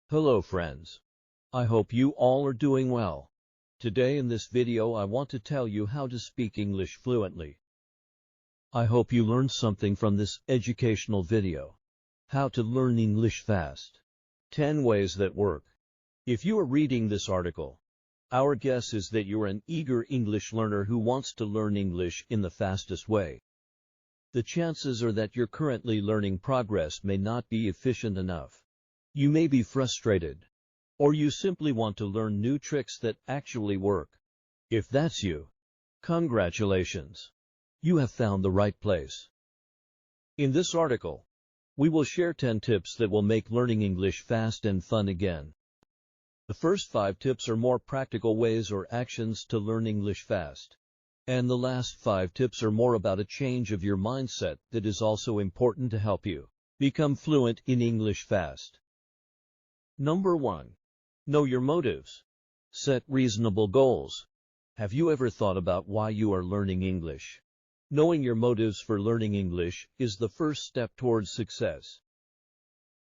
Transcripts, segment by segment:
Hello friends. I hope you all are doing well. Today in this video I want to tell you how to speak English fluently. I hope you learned something from this educational video. How to learn English fast. 10 ways that work. If you are reading this article, our guess is that you're an eager English learner who wants to learn English in the fastest way. The chances are that your currently learning progress may not be efficient enough. You may be frustrated, or you simply want to learn new tricks that actually work. If that's you, congratulations. You have found the right place. In this article, we will share 10 tips that will make learning English fast and fun again. The first 5 tips are more practical ways or actions to learn English fast. And the last 5 tips are more about a change of your mindset that is also important to help you become fluent in English fast. Number 1. Know your motives. Set reasonable goals. Have you ever thought about why you are learning English? Knowing your motives for learning English is the first step towards success.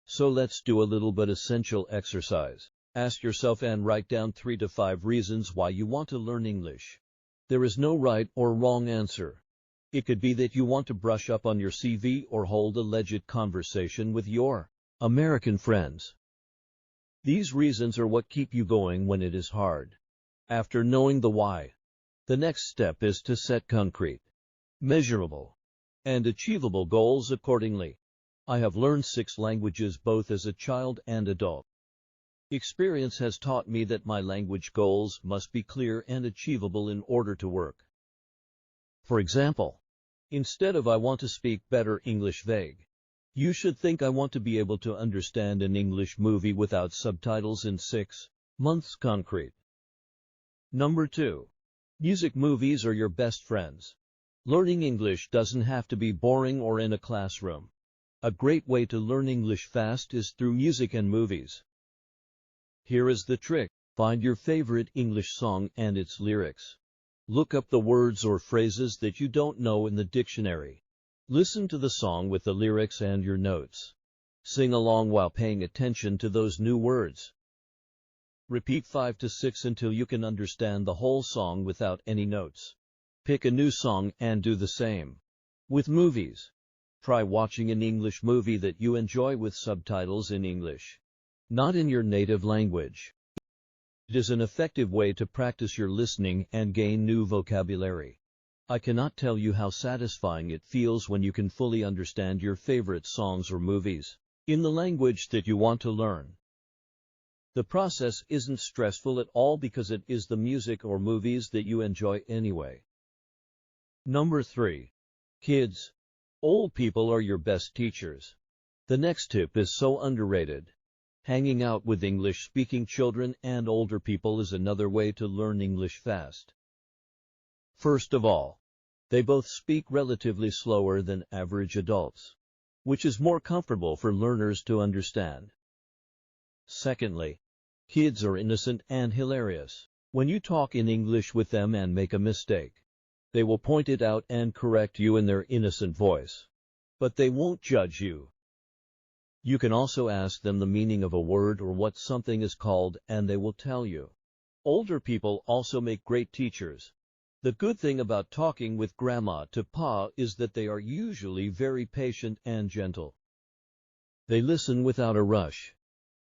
So let's do a little but essential exercise. Ask yourself and write down 3 to 5 reasons why you want to learn English. There is no right or wrong answer. It could be that you want to brush up on your CV or hold a legit conversation with your American friends. These reasons are what keep you going when it is hard. After knowing the why, the next step is to set concrete, measurable, and achievable goals accordingly. I have learned 6 languages both as a child and adult. Experience has taught me that my language goals must be clear and achievable in order to work. For example, instead of I want to speak better English vague, you should think I want to be able to understand an English movie without subtitles in 6 months concrete. Number 2. Music movies are your best friends. Learning English doesn't have to be boring or in a classroom. A great way to learn English fast is through music and movies. Here is the trick. Find your favorite English song and its lyrics. Look up the words or phrases that you don't know in the dictionary. Listen to the song with the lyrics and your notes. Sing along while paying attention to those new words. Repeat 5 to 6 until you can understand the whole song without any notes. Pick a new song and do the same. With movies, try watching an English movie that you enjoy with subtitles in English, not in your native language. It is an effective way to practice your listening and gain new vocabulary. I cannot tell you how satisfying it feels when you can fully understand your favorite songs or movies in the language that you want to learn. The process isn't stressful at all because it is the music or movies that you enjoy anyway. Number 3. Kids. Old people are your best teachers. The next tip is so underrated. Hanging out with English-speaking children and older people is another way to learn English fast. First of all, they both speak relatively slower than average adults, which is more comfortable for learners to understand. Secondly, kids are innocent and hilarious. When you talk in English with them and make a mistake, they will point it out and correct you in their innocent voice. But they won't judge you. You can also ask them the meaning of a word or what something is called, and they will tell you. Older people also make great teachers. The good thing about talking with Grandma to Pa is that they are usually very patient and gentle. They listen without a rush.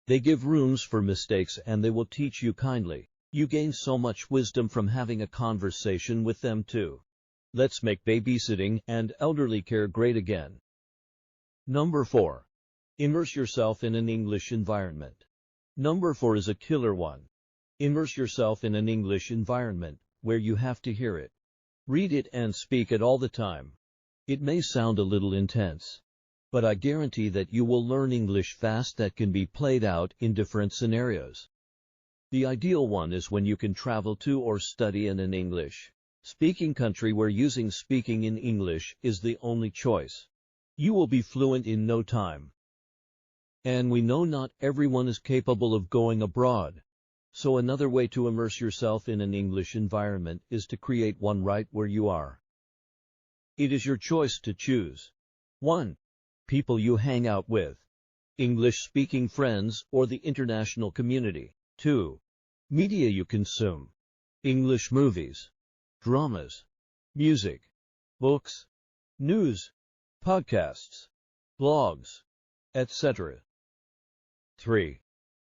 They give rooms for mistakes and they will teach you kindly. You gain so much wisdom from having a conversation with them too. Let's make babysitting and elderly care great again. Number 4. Immerse yourself in an English environment. Number 4 is a killer one. Immerse yourself in an English environment where you have to hear it, read it and speak it all the time. It may sound a little intense, but I guarantee that you will learn English fast that can be played out in different scenarios. The ideal one is when you can travel to or study in an English-speaking country where using speaking in English is the only choice. You will be fluent in no time. And we know not everyone is capable of going abroad. So another way to immerse yourself in an English environment is to create one right where you are. It is your choice to choose. 1. People you hang out with. English-speaking friends or the international community. 2. Media you consume. English movies, dramas, music, books, news, podcasts, blogs, etc. 3.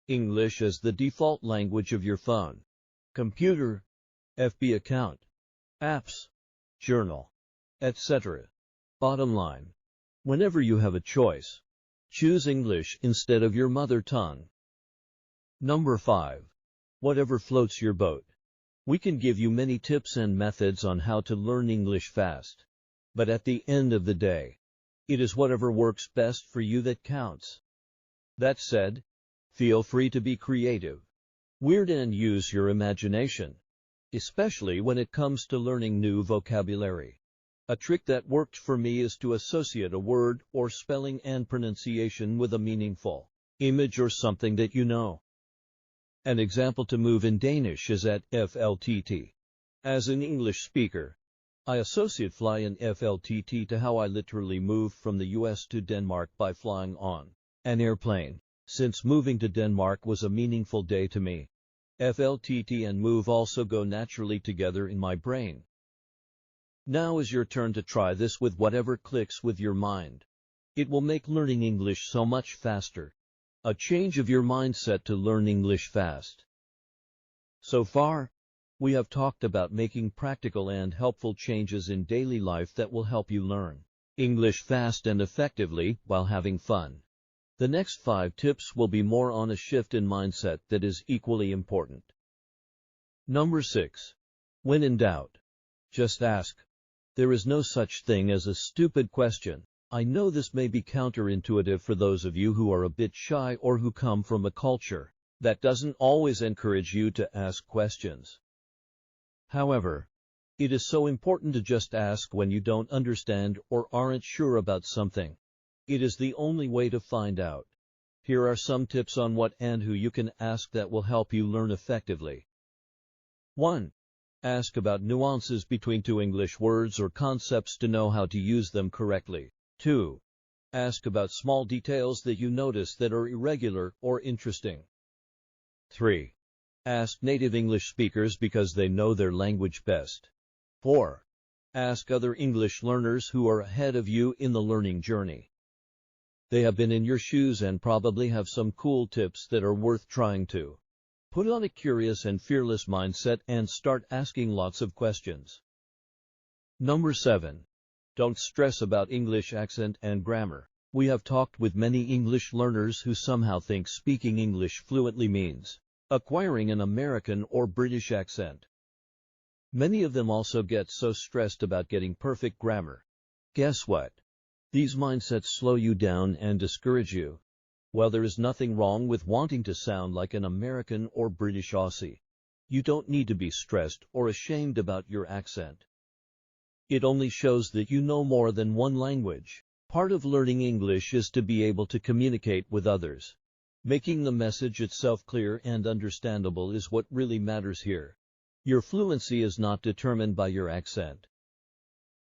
English as the default language of your phone, computer, FB account, apps, journal, etc. Bottom line, whenever you have a choice, choose English instead of your mother tongue. Number 5. Whatever floats your boat. We can give you many tips and methods on how to learn English fast. But at the end of the day, it is whatever works best for you that counts. That said, feel free to be creative, weird, and use your imagination, especially when it comes to learning new vocabulary. A trick that worked for me is to associate a word or spelling and pronunciation with a meaningful image or something that you know. An example to move in Danish is at FLTT. As an English speaker, I associate fly in FLTT to how I literally moved from the US to Denmark by flying on an airplane, since moving to Denmark was a meaningful day to me. FLTT and move also go naturally together in my brain. Now is your turn to try this with whatever clicks with your mind. It will make learning English so much faster. A change of your mindset to learn English fast. So far, we have talked about making practical and helpful changes in daily life that will help you learn English fast and effectively while having fun. The next 5 tips will be more on a shift in mindset that is equally important. Number 6. When in doubt, just ask. There is no such thing as a stupid question. I know this may be counterintuitive for those of you who are a bit shy or who come from a culture that doesn't always encourage you to ask questions. However, it is so important to just ask when you don't understand or aren't sure about something. It is the only way to find out. Here are some tips on what and who you can ask that will help you learn effectively. 1. Ask about nuances between 2 English words or concepts to know how to use them correctly. 2. Ask about small details that you notice that are irregular or interesting. 3. Ask native English speakers because they know their language best. 4. Ask other English learners who are ahead of you in the learning journey. They have been in your shoes and probably have some cool tips that are worth trying to. Put on a curious and fearless mindset and start asking lots of questions. Number 7. Don't stress about English accent and grammar. We have talked with many English learners who somehow think speaking English fluently means acquiring an American or British accent. Many of them also get so stressed about getting perfect grammar. Guess what? These mindsets slow you down and discourage you. While there is nothing wrong with wanting to sound like an American or British Aussie, you don't need to be stressed or ashamed about your accent. It only shows that you know more than one language. Part of learning English is to be able to communicate with others. Making the message itself clear and understandable is what really matters here. Your fluency is not determined by your accent.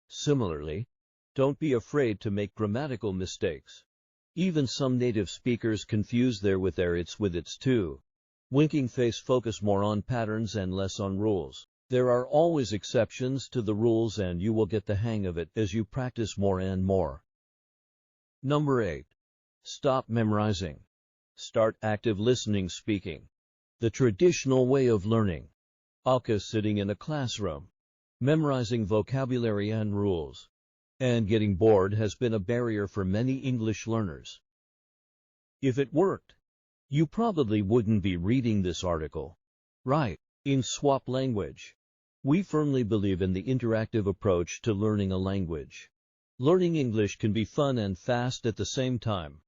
Similarly, don't be afraid to make grammatical mistakes. Even some native speakers confuse their with their its with its too. Winking face focus more on patterns and less on rules. There are always exceptions to the rules and you will get the hang of it as you practice more and more. Number 8. Stop memorizing. Start active listening speaking. The traditional way of learning, aka sitting in a classroom, memorizing vocabulary and rules, and getting bored has been a barrier for many English learners. If it worked, you probably wouldn't be reading this article. Right. In Swap Language, we firmly believe in the interactive approach to learning a language. Learning English can be fun and fast at the same time.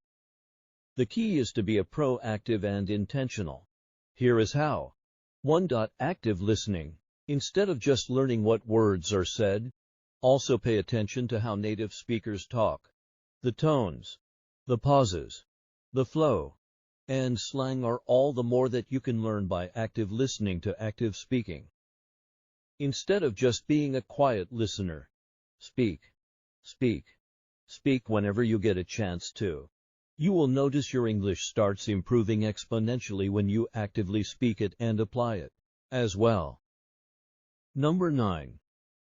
The key is to be proactive and intentional. Here is how. 1. Active listening. Instead of just learning what words are said, also pay attention to how native speakers talk. The tones, the pauses, the flow, and slang are all the more that you can learn by active listening to active speaking. Instead of just being a quiet listener, speak, speak, speak whenever you get a chance to. You will notice your English starts improving exponentially when you actively speak it and apply it as well. Number 9.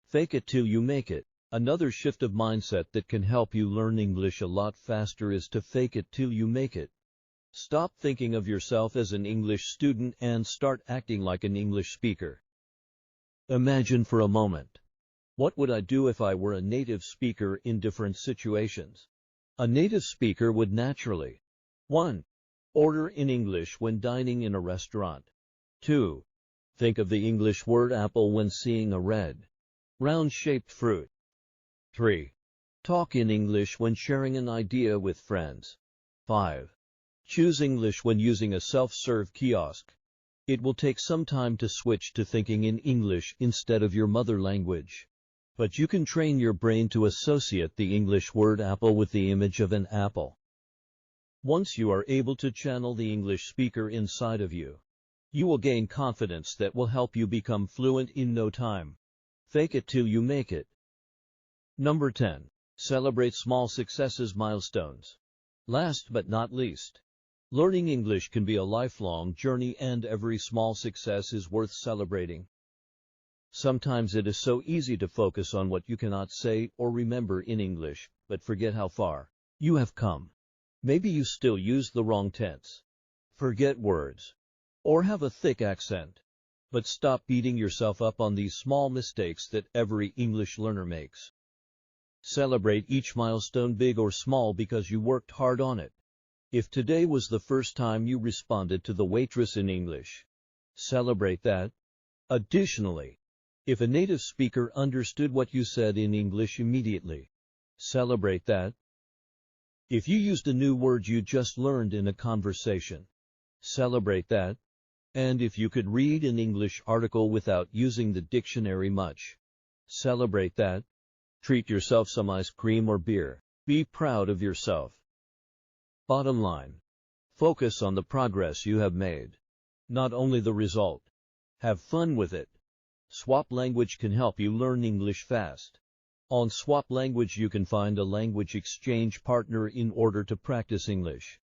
Fake it till you make it. Another shift of mindset that can help you learn English a lot faster is to fake it till you make it. Stop thinking of yourself as an English student and start acting like an English speaker. Imagine for a moment. What would I do if I were a native speaker in different situations? A native speaker would naturally 1. Order in English when dining in a restaurant. 2. Think of the English word apple when seeing a red, round-shaped fruit. 3. Talk in English when sharing an idea with friends. 5. Choose English when using a self-serve kiosk. It will take some time to switch to thinking in English instead of your mother language. But you can train your brain to associate the English word apple with the image of an apple. Once you are able to channel the English speaker inside of you, you will gain confidence that will help you become fluent in no time. Fake it till you make it. Number 10. Celebrate small successes, milestones. Last but not least, learning English can be a lifelong journey, and every small success is worth celebrating. Sometimes it is so easy to focus on what you cannot say or remember in English, but forget how far you have come. Maybe you still use the wrong tense, forget words, or have a thick accent. But stop beating yourself up on these small mistakes that every English learner makes. Celebrate each milestone, big or small, because you worked hard on it. If today was the first time you responded to the waitress in English, celebrate that. Additionally, if a native speaker understood what you said in English immediately, celebrate that. If you used a new word you just learned in a conversation, celebrate that. And if you could read an English article without using the dictionary much, celebrate that. Treat yourself some ice cream or beer. Be proud of yourself. Bottom line, focus on the progress you have made, not only the result. Have fun with it. Swap Language can help you learn English fast. On Swap Language you can find a language exchange partner in order to practice English.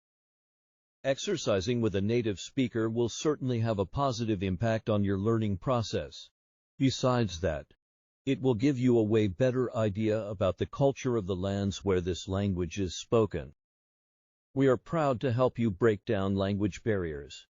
Exercising with a native speaker will certainly have a positive impact on your learning process. Besides that, it will give you a way better idea about the culture of the lands where this language is spoken. We are proud to help you break down language barriers.